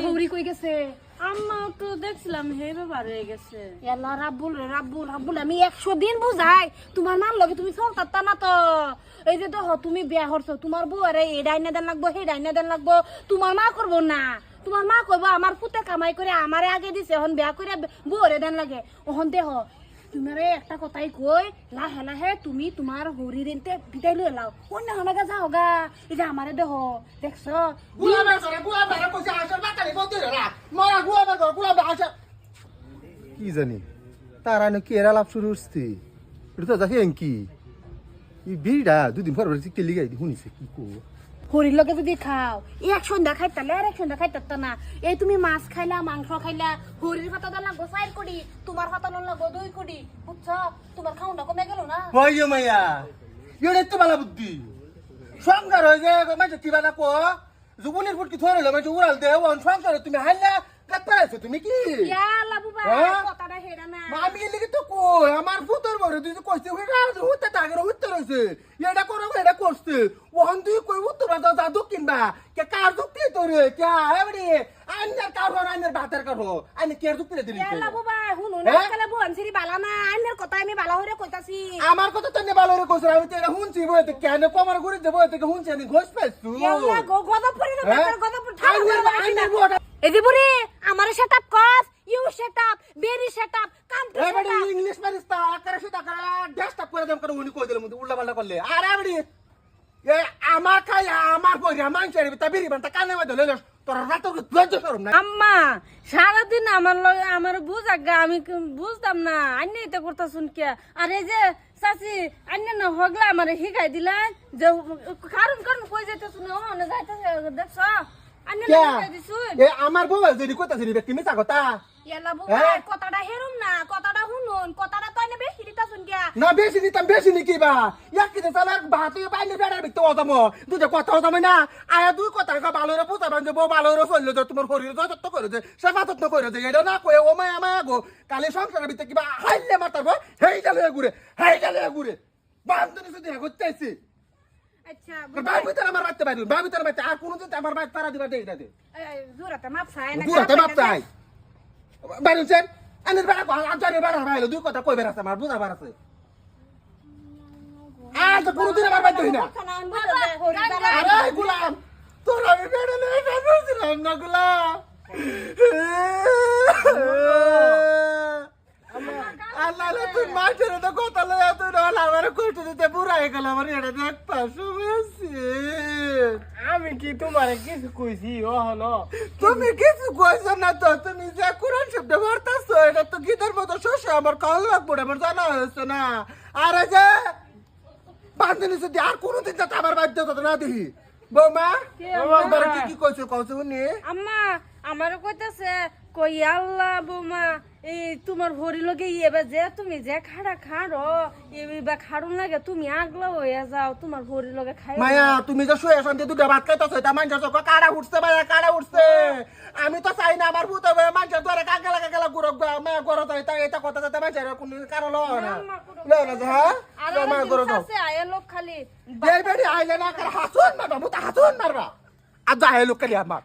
হৌরি কই গেছে? আম্মা তো দেখছিলাম হে ব্যাপার হয়ে গেছে। এলা রাব্বুল রে রাব্বুল রাব্বুল আমি 100 দিন বুঝাই তোমার মান লগে তুমি চলতা না তো। এই যে দেখো তুমি বিয়া করছো তোমার বউ আরে এই ডাইনা দেন লাগবো সেই ডাইনা দেন লাগবো তোমার মা করবো না। তোমার মা কইবো আমার পুতে কামাই করে আমারে আগে দিছে এখন বিয়া করে বউরে দেন লাগে। ওহন দেহ তোমারে একটা কথাই কই লাহে লাহে তুমি তোমার হরি রেনতে বিদায় লই লাও অন্য হনাগা যাও গা। এই যে আমারে দেহ দেখছো কি জানি তারা নাকি এরা লাভ শুরু হচ্ছে এটা তো দেখেন কি এই বিড়িটা দুদিন পর তেলি গাই শুনিছে কি কো হরির লগে যদি খাও এক সন্ধ্যা খাইতালে আর এক সন্ধ্যা খাইতা না। এই তুমি মাছ খাইলা মাংস খাইলা হরির কথা তো লাগবো 4 কোটি তোমার কথা লাগবো 2 কোটি বুঝছো তোমার খাওয়াটা কমে গেল না। হয় মাইয়া এটা তো বালা বুদ্ধি সংসার হয়ে যায় মাঝে কি বানা কো জুগুনের ফুটকি ধরে লো মাঝে উড়াল দে ওন সংসারে তুমি হাইলা কাটপাইছো তুমি কি ইয়া লাবু ভাই কথাটা হেডা না আমি লিখে তো কই আমার ফুতর বড় তুই তো কইছিস ওই রাজ হতে টাগর হতে রইছে এটা করো এটা করতে ওহন তুই কই উত্তর দাও দাদু কিনবা কে কার যুক্তি তোরে কে এবারে আন্নার কারো আন্নার বাতের কারো আন্নে কে যুক্তি দিলি ইয়া লাবু ভাই হুনো না কালে বুয়ান সিরি বালা না আন্নের কথা আমি বালা হইরে কইতাছি। আমার কথা তো নে ভালো রে কইছ আমি তো এটা শুনছি বইতে কেন কমার ঘুরে দেব এতে শুনছি আমি ঘোষ পাইছু ইয়া গদপুরি না গদপুর ঠাকুর এই যে বুড়ি আমারে সেটআপ কস you setup very setup come to এবারে ইংলিশ মারিস তা আকারে সেটা করে ডেস্কটপ করে দেম করে উনি কই দিল মধ্যে উল্টা পাল্টা করলে আর এবারে এ আমার খাই আমার কইরা মাংসের তা বেরি বানতা কানে মধ্যে লইল তোর রাত তো ধৈর্য করম না আম্মা সারাদিন আমার লগে আমার বুঝাগা আমি বুঝতাম না আন্নে এটা করতাছুন কে। আর এই যে চাচি আন্নে না হগলা আমারে শিখাই দিলেন যে কারণ কারণ কই যাইতাছুন ওনে যাইতাছে দেখছো আন্নে না শিখাই দিছুন। এ আমার বউ যদি কইতাছিস ব্যক্তি মিছা কথা ইয়ালা বুবাই কথাটা হেরুম না কথাটা শুনুন কথাটা তো আইনে বেশি দিতাছুন গিয়া না বেশি নিতাম বেশি নিকি বা ইয়াকিতে চালা ভাত পাইলে বেড়ার ভিতরে অজামো দুটো কথা অজামে না আয়া দুই কথা ভালো রে বুঝা বান্ধব ভালো রে চললে তো তোমার শরীর যত্ন করে যে সেবা যত্ন করে যে এটা না কয়ে ও মায়া মায়া গো কালি সংসারের ভিতরে কিবা হাইলে মাতাবো হেই গেলে ঘুরে বান্ধবী যদি করতেছি আচ্ছা বাই ভিতরে আমার বাড়তে পারি বাই ভিতরে বাড়তে আর কোনো দিন আমার বাড়ি তারা দিবা দেই না দে জোরাতে মাপ চাই না বুড়াতে বাপ চাই বাড়িছেন আনের বেড়া আজারে বেড়া ভাইলো দুই কথা কই বেড়াছে আমার বুঝা বাড়াছে আর তো কোনদিন আমার বাড়তে হই না আরে গোলাম তোর আমি বেড়া লই যাচ্ছিলাম না গোলাম আল্লাহ তুই মাঠের তো কথা লই তুই আমার কষ্ট দিতে বুড়া হয়ে গেল আমার এটা দেখ পাশে আমি কি তোমারে কিছু কইছি ওহনো তুমি কিছু কইছো না তো তুমি যে কোরআন শব্দ পড়তাছো এটা তো গীতার মতো শস্য আমার কল লাগবো আমার জানা হয়েছে না আর এই যে বান্ধবী যদি আর কোনোদিন যাতে আমার বাধ্য কথা না দেখি বৌমা বৌমার কি কইছো কইছো উনি আম্মা আমারও কইতাছে কই আল্লাহ বৌমা এই তোমার হরি লগে এবার যে তুমি যে খাড়া খাড়ো এবার খাড়ুন লাগে তুমি আগলা হইয়া যাও তোমার হরি লগে খাই মায়া তুমি যে শুয়ে শান্তি দুটো ভাত খাইতেছো এটা মানুষের চোখ কাড়া উঠছে মায়া কাড়া উঠছে আমি তো চাই না আমার ভূত হবে মানুষের দ্বারা কাগেলা গুরক মায়া গরো তো এটা কথা যাতে মানুষের কোনো কারণ লয় না যে হ্যাঁ মায়া গরো যাও আয়া লোক খালি এই বেড়ি আইলে না হাসুন মারবা মুতা হাসুন মারবা আর যা লোক খালি আমার